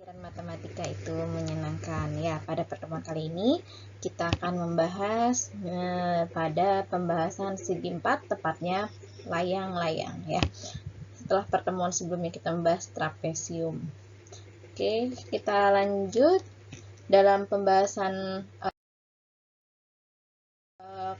Pelajaran matematika itu menyenangkan. Ya, pada pertemuan kali ini kita akan membahas pada pembahasan segi 4, tepatnya layang-layang ya. Setelah pertemuan sebelumnya kita membahas trapesium. Oke, kita lanjut dalam pembahasan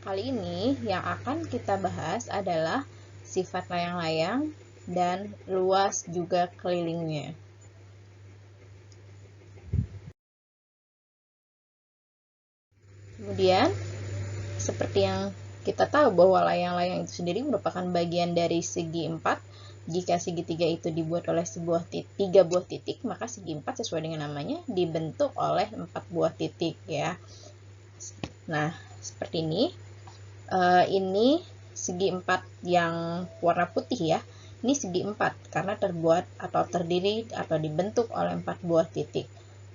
kali ini. Yang akan kita bahas adalah sifat layang-layang dan luas juga kelilingnya. Kemudian, seperti yang kita tahu bahwa layang-layang itu sendiri merupakan bagian dari segi 4. Jika segitiga itu dibuat oleh tiga buah titik, maka segi 4 sesuai dengan namanya dibentuk oleh 4 buah titik ya. Nah, seperti ini. Ini segi 4 yang warna putih ya. Ini segi 4 karena terbuat atau terdiri atau dibentuk oleh 4 buah titik.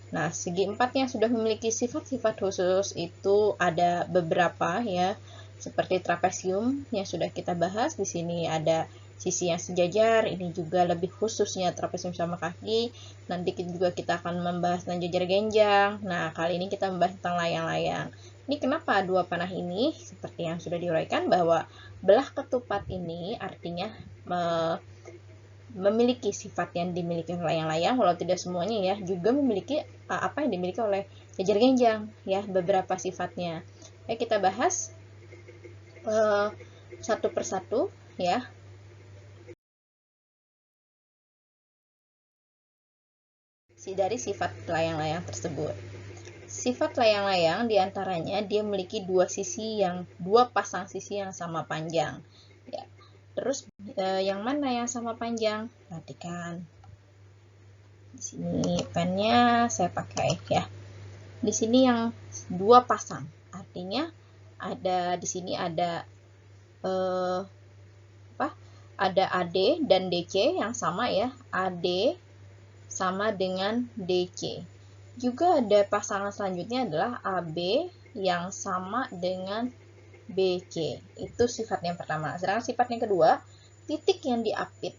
Nah, segi 4 yang sudah memiliki sifat-sifat khusus itu ada beberapa ya, seperti trapesium yang sudah kita bahas. Di sini ada sisi yang sejajar, ini juga lebih khususnya trapesium sama kaki. Nanti juga kita akan membahas tentang jajar genjang. Nah, kali ini kita membahas tentang layang-layang. Ini kenapa dua panah ini? Seperti yang sudah diuraikan bahwa belah ketupat ini artinya memiliki sifat yang dimiliki oleh layang-layang, walau tidak semuanya ya, juga memiliki apa yang dimiliki oleh jajar genjang ya, beberapa sifatnya. Ayo kita bahas satu persatu ya. Dari sifat layang-layang tersebut. Sifat layang-layang diantaranya dia memiliki dua pasang sisi yang sama panjang. Ya. Terus yang mana yang sama panjang? Perhatikan. Di sini pennya saya pakai ya. Di sini yang dua pasang, artinya ada di sini ada ada AD dan DC yang sama ya. AD sama dengan DC. Juga ada pasangan selanjutnya adalah AB yang sama dengan BC. Itu sifat yang pertama. Sedangkan sifat yang kedua, titik yang diapit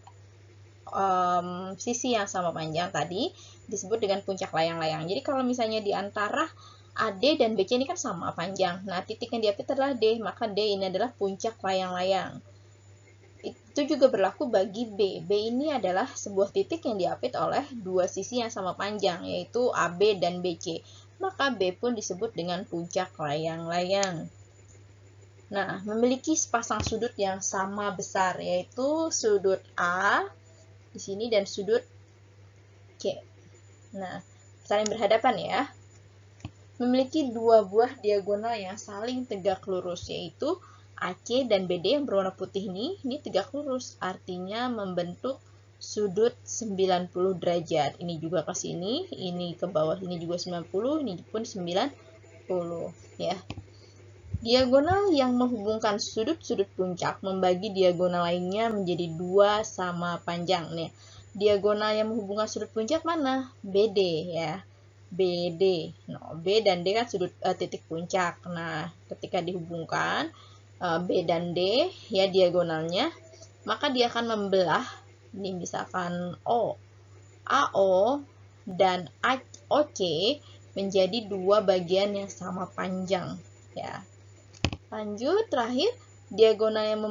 sisi yang sama panjang tadi disebut dengan puncak layang-layang. Jadi kalau misalnya di antara AD dan BC ini kan sama panjang. Nah, titik yang diapit adalah D, maka D ini adalah puncak layang-layang. Itu juga berlaku bagi B. B ini adalah sebuah titik yang diapit oleh dua sisi yang sama panjang, yaitu AB dan BC. Maka B pun disebut dengan puncak layang-layang. Nah, memiliki sepasang sudut yang sama besar, yaitu sudut A di sini dan sudut C. Nah, saling berhadapan ya. Memiliki dua buah diagonal yang saling tegak lurus, yaitu AC dan BD yang berwarna putih ini tegak lurus, artinya membentuk sudut 90 derajat. Ini juga ke sini, ini ke bawah, ini juga 90, ini pun 90 ya. Diagonal yang menghubungkan sudut-sudut puncak membagi diagonal lainnya menjadi dua sama panjang nih. Diagonal yang menghubungkan sudut puncak mana? BD ya. BD. Nah, B dan D kan sudut titik puncak. Nah, ketika dihubungkan B dan D ya diagonalnya, maka dia akan membelah ini misalkan O, AO dan OC menjadi dua bagian yang sama panjang ya. Lanjut, terakhir, diagonal yang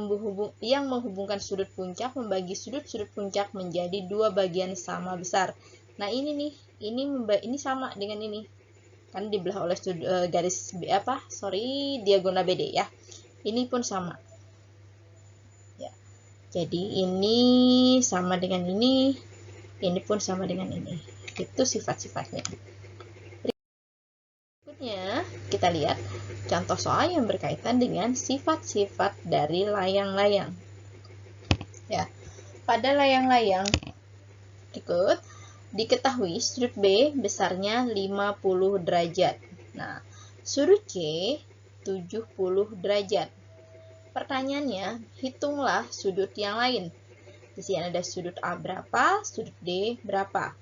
menghubungkan sudut puncak membagi sudut-sudut puncak menjadi dua bagian sama besar. Nah, ini nih, ini sama dengan ini. Kan dibelah oleh garis diagonal BD ya. Ini pun sama. Ya. Jadi ini sama dengan ini pun sama dengan ini. Itu sifat-sifatnya. Berikutnya, kita lihat contoh soal yang berkaitan dengan sifat-sifat dari layang-layang. Ya, pada layang-layang berikut diketahui sudut B besarnya 50 derajat. Nah, sudut C 70 derajat. Pertanyaannya, hitunglah sudut yang lain. Di sini ada sudut A berapa, sudut D berapa.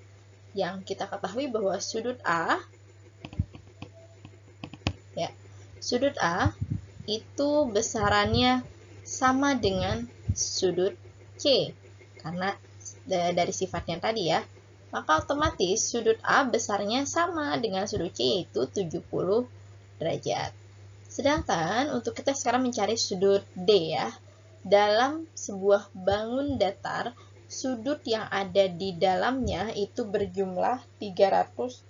Yang kita ketahui bahwa sudut A itu besarannya sama dengan sudut C. Karena dari sifatnya tadi ya, maka otomatis sudut A besarnya sama dengan sudut C, yaitu 70 derajat. Sedangkan untuk kita sekarang mencari sudut D ya. Dalam sebuah bangun datar, sudut yang ada di dalamnya itu berjumlah 360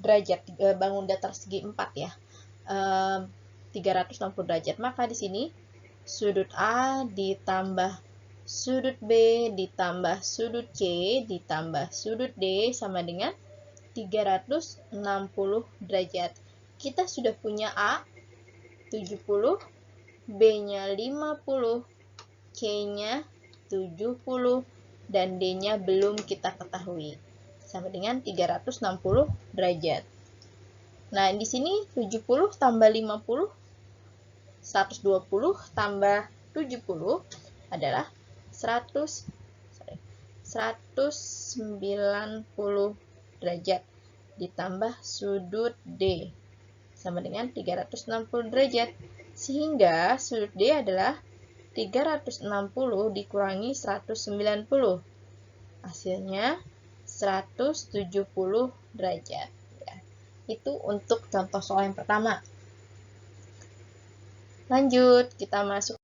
derajat. Bangun datar segi 4 ya. 360 derajat. Maka di sini sudut A ditambah sudut B ditambah sudut C ditambah sudut D sama dengan 360 derajat. Kita sudah punya A 70, B-nya 50, C-nya 70, dan D-nya belum kita ketahui. Sama dengan 360 derajat. Nah, di sini 70 tambah 50, 120 tambah 70 adalah 190 derajat ditambah sudut D sama dengan 360 derajat, sehingga sudut D adalah 360 dikurangi 190, hasilnya 170 derajat ya. Itu untuk contoh soal yang pertama. Lanjut, kita masuk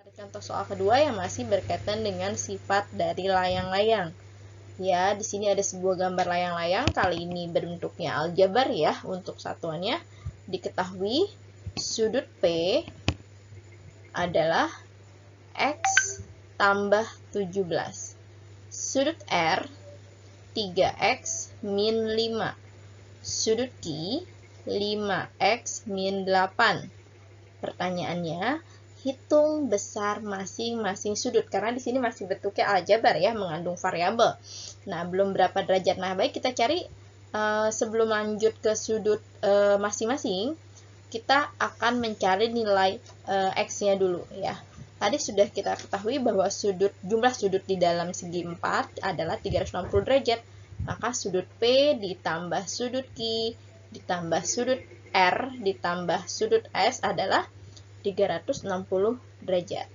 ke contoh soal kedua yang masih berkaitan dengan sifat dari layang-layang. Ya, di sini ada sebuah gambar layang-layang, kali ini bentuknya aljabar ya. Untuk satuannya diketahui sudut P adalah X tambah 17. Sudut R 3X min 5. Sudut Q 5X min 8. Pertanyaannya, hitung besar masing-masing sudut, karena di sini masih bentuknya aljabar ya, mengandung variabel. Nah, belum berapa derajat. Nah, baik kita cari sebelum lanjut ke sudut masing-masing, kita akan mencari nilai X-nya dulu ya. Tadi sudah kita ketahui bahwa jumlah sudut di dalam segi 4 adalah 360 derajat. Maka sudut P ditambah sudut Q ditambah sudut R ditambah sudut S adalah 360 derajat.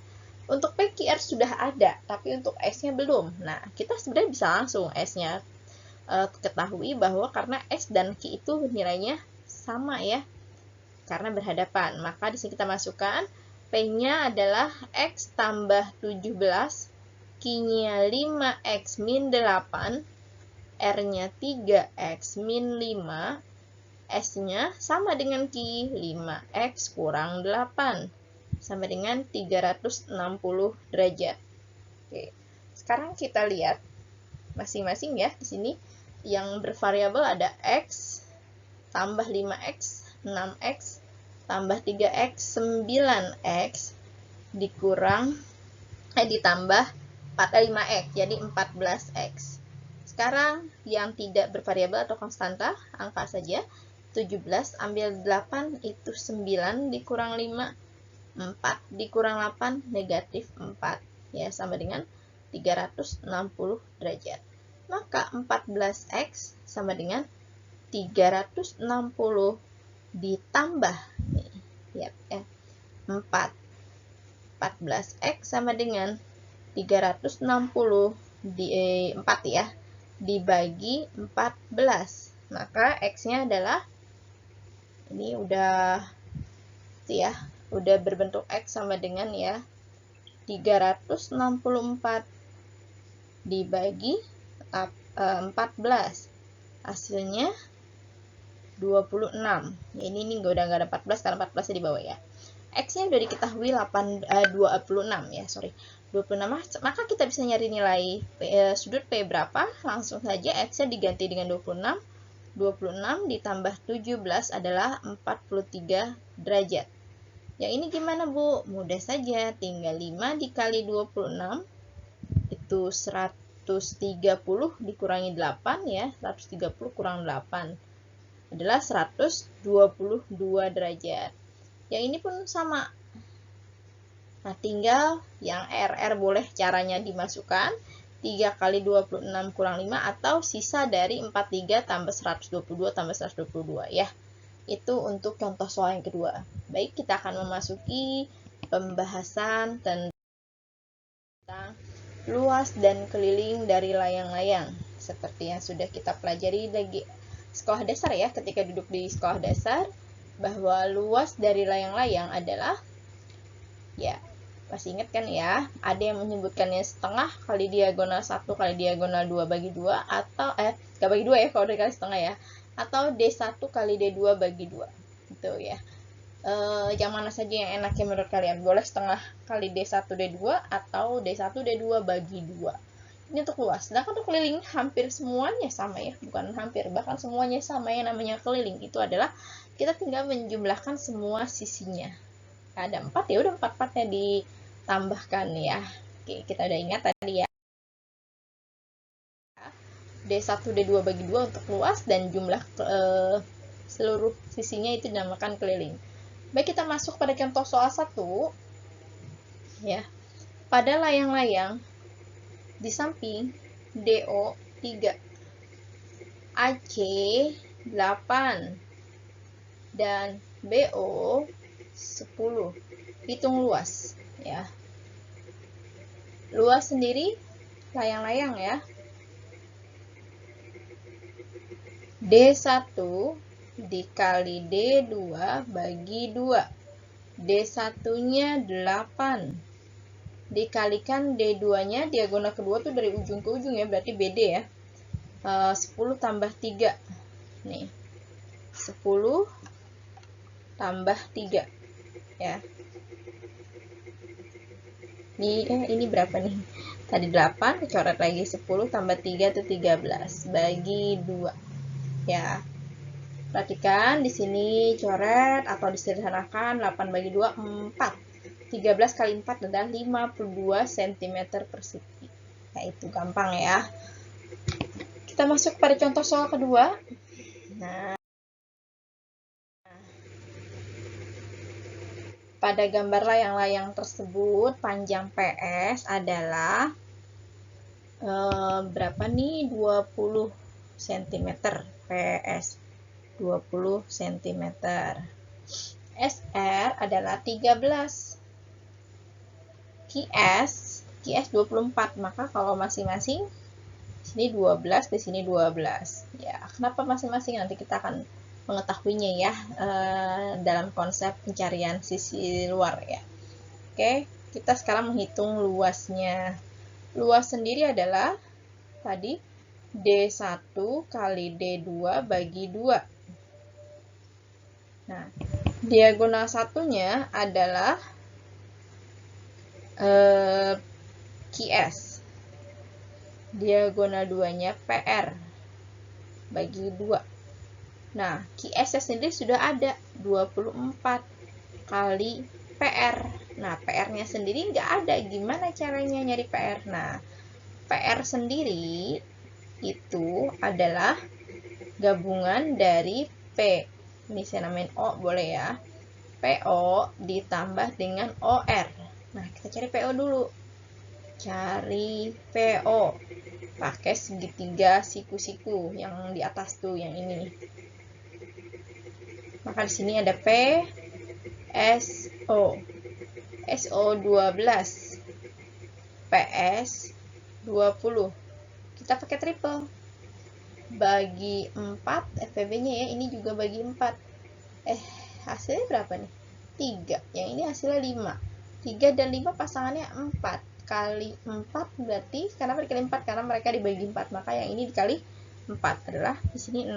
Untuk PQR sudah ada, tapi untuk S-nya belum. Nah, kita sebenarnya bisa langsung S-nya ketahui bahwa karena S dan Q itu nilainya sama ya, karena berhadapan. Maka di sini kita masukkan P-nya adalah X tambah 17, Q-nya 5X min 8, R-nya 3X min 5, S-nya sama dengan Q, 5X kurang 8, sama dengan 360 derajat. Oke. Sekarang kita lihat masing-masing ya. Di sini yang bervariabel ada X tambah 5X, 6X, tambah 3X, 9X, ditambah 5X, jadi 14X. Sekarang yang tidak bervariabel atau konstanta, angka saja. 17 ambil 8 itu 9 dikurang 5, 4 dikurang 8 negatif 4 ya, sama dengan 360 derajat. Maka 14X sama dengan 360 ditambah nih, ya, 14X sama dengan 360 di 4 ya, dibagi 14. Maka X-nya adalah ini udah berbentuk X sama dengan ya 364 dibagi 14, hasilnya 26. Ya, ini udah nggak ada 14 karena 14 di bawah ya. X-nya udah diketahui 26 ya, 26. Maka kita bisa nyari nilai sudut P berapa. Langsung saja X-nya diganti dengan 26. 26 ditambah 17 adalah 43 derajat. Yang ini gimana Bu? Mudah saja, tinggal 5 dikali 26 itu 130 dikurangi 8 ya, 130 kurang 8 adalah 122 derajat. Yang ini pun sama. Nah, tinggal yang R boleh caranya dimasukkan 3 kali 26 kurang 5 atau sisa dari 43 tambah 122 tambah 122 ya. Itu untuk contoh soal yang kedua. Baik, kita akan memasuki pembahasan tentang luas dan keliling dari layang-layang. Seperti yang sudah kita pelajari di sekolah dasar ya, ketika duduk di sekolah dasar, bahwa luas dari layang-layang adalah, ya masih ingat kan ya, ada yang menyebutkannya setengah kali diagonal 1 kali diagonal 2 bagi 2, atau gak bagi 2 ya kalau dikali setengah ya, atau D1 kali D2 bagi 2 gitu ya. Yang mana saja yang enaknya menurut kalian? Boleh setengah kali D1 D2 atau D1 D2 bagi 2. Ini untuk luas. Sedangkan untuk keliling hampir semuanya sama ya, bukan hampir, bahkan semuanya sama. Yang namanya keliling itu adalah kita tinggal menjumlahkan semua sisinya. Ada 4 ya udah 4-4-nya ditambahkan ya. Oke, kita udah ingat tadi ya. D1 D2 bagi 2 untuk luas dan jumlah seluruh sisinya itu dinamakan keliling. Baik, kita masuk pada contoh soal 1 ya. Pada layang-layang di samping DO 3, AC 8 dan BO 10. Hitung luas ya. Luas sendiri layang-layang ya. D1 dikali D2 bagi 2. D1-nya 8. Dikalikan D2-nya, diagonal kedua tuh dari ujung ke ujung ya, berarti BD ya. 10 tambah 3. Nih. 10 tambah 3 ya. Ini berapa nih? Tadi 8, coret lagi 10 tambah 3 itu 13 bagi 2 ya. Perhatikan di sini coret atau disederhanakan 8 bagi 2 4. 13 kali 4 adalah 52 cm persegi. Nah, itu gampang ya. Kita masuk pada contoh soal kedua. Nah, pada gambar layang-layang tersebut panjang PS adalah berapa nih? 20 cm PS. 20 cm. SR adalah 13. QS 24. Maka kalau masing-masing sini 12, di sini 12. Ya, kenapa masing-masing? Nanti kita akan mengetahuinya ya dalam konsep pencarian sisi luar ya. Oke, kita sekarang menghitung luasnya. Luas sendiri adalah tadi D1 kali D2 bagi 2. Nah, diagonal satunya adalah QS. Diagonal 2-nya PR bagi 2. Nah, QS sendiri sudah ada 24 kali PR. Nah, PR-nya sendiri nggak ada. Gimana caranya nyari PR? Nah, PR sendiri itu adalah gabungan dari P. Ini saya namain O, boleh ya. PO ditambah dengan OR. Nah, kita cari PO dulu. Cari PO. Pakai segitiga siku-siku yang di atas tuh, yang ini. Maka di sini ada P, SO. SO 12. PS 20. Kita pakai triple. Bagi 4, FPB-nya ya, ini juga bagi 4. Hasilnya berapa nih? 3. Yang ini hasilnya 5. 3 dan 5 pasangannya 4. Kali 4 berarti, kenapa dikali 4? Karena mereka dibagi 4. Maka yang ini dikali 4 adalah di sini 16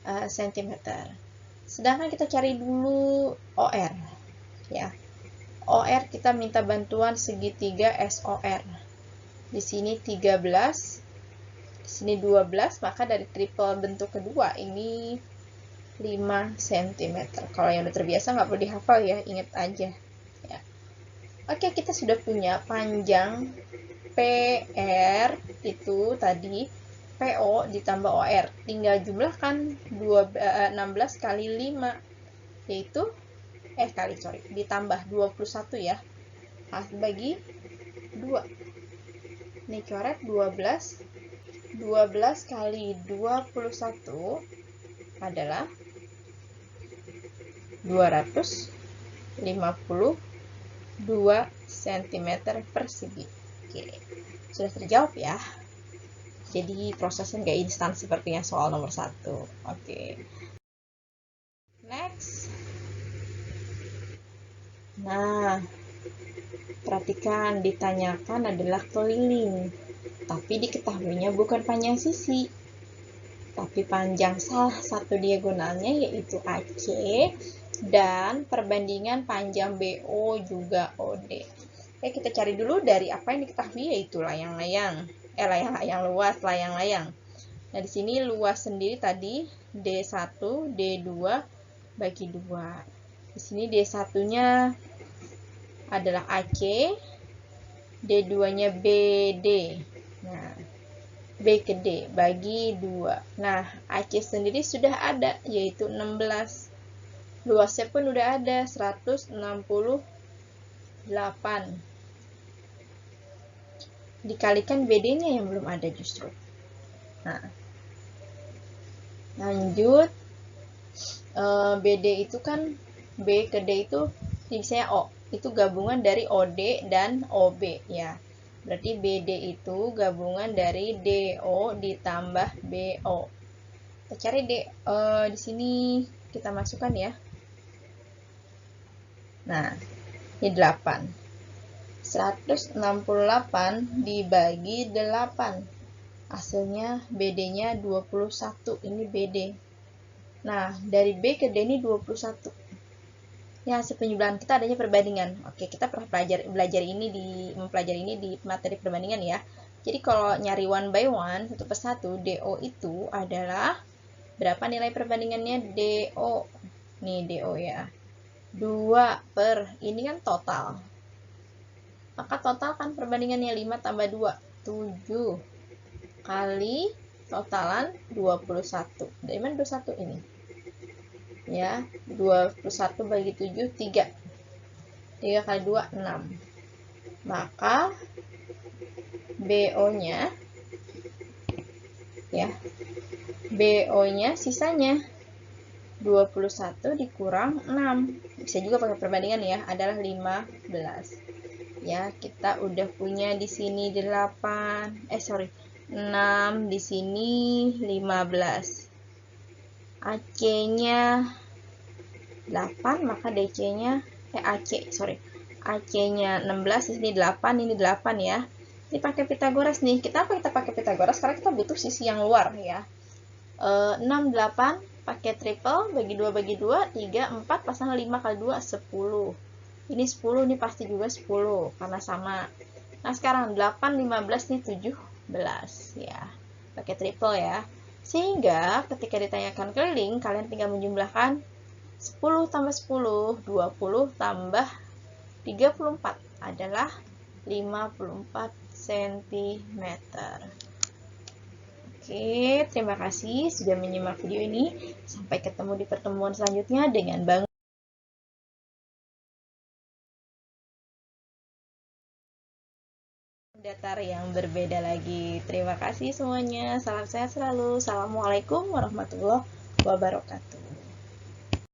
cm. Sedangkan kita cari dulu OR. Ya. OR kita minta bantuan segitiga SOR. Di sini 13, di sini 12, maka dari triple bentuk kedua ini 5 cm. Kalau yang udah terbiasa nggak perlu dihafal ya, ingat aja. Ya. Oke, kita sudah punya panjang PR itu tadi PO ditambah OR. Tinggal jumlahkan 16 kali 5, yaitu ditambah 21 ya. Bagi 2. Ini coret 12. 12 kali 21 adalah 252 cm persegi. Oke, sudah terjawab ya. Jadi prosesnya nggak instan seperti yang soal nomor 1. Oke. Next. Nah, perhatikan ditanyakan adalah keliling, tapi diketahuinya bukan panjang sisi, tapi panjang salah satu diagonalnya yaitu AC dan perbandingan panjang BO juga OD. Oke, kita cari dulu dari apa yang diketahui yaitu layang-layang. Layang-layang luas, layang-layang. Nah, di sini luas sendiri tadi D1, D2 bagi 2. Di sini D1-nya adalah AC, D2-nya BD. Nah, B ke D bagi 2. Nah, AC sendiri sudah ada, yaitu 16. Luasnya pun udah ada, 168. Dikalikan BD-nya yang belum ada justru. Nah, lanjut. BD itu kan, B ke D itu, misalnya O. Itu gabungan dari OD dan OB, ya. Berarti BD itu gabungan dari DO ditambah BO. Kita cari di sini kita masukkan ya. Nah, ini 8. 168 dibagi 8. Hasilnya BD-nya 21. Ini BD. Nah, dari B ke D ini 21. Ya, hasil penjumlahan kita adanya perbandingan. Oke, kita pernah mempelajari ini di materi perbandingan ya. Jadi kalau nyari one by one, satu persatu, DO itu adalah berapa nilai perbandingannya? DO. Nih DO ya. 2 per, ini kan total. Maka total kan perbandingannya 5 tambah 2, 7. Kali totalan 21. Dari mana 21 ini? Ya, 21 bagi 7, 3. 3 kali 2, 6. Maka BO-nya ya, BO-nya sisanya 21 dikurang 6. Bisa juga pakai perbandingan ya, adalah 15. Ya, kita udah punya di sini 6, di sini 15. AC-nya 8, maka DC-nya AC-nya 16, di sini 8, ini 8 ya. Ini pakai Pitagoras nih. Kita pakai Pitagoras karena kita butuh sisi yang luar ya. 6, 8 pakai triple, bagi 2 bagi 2, 3, 4 pasang 5 kali 2, 10. Ini 10, ini pasti juga 10 karena sama. Nah, sekarang 8, 15 nih 17 ya. Pakai triple ya. Sehingga ketika ditanyakan keliling, kalian tinggal menjumlahkan 10 tambah 10, 20 tambah 34 adalah 54 cm. Oke, terima kasih sudah menyimak video ini. Sampai ketemu di pertemuan selanjutnya dengan Bang datar yang berbeda lagi. Terima kasih semuanya. Salam sehat selalu. Assalamualaikum warahmatullahi wabarakatuh.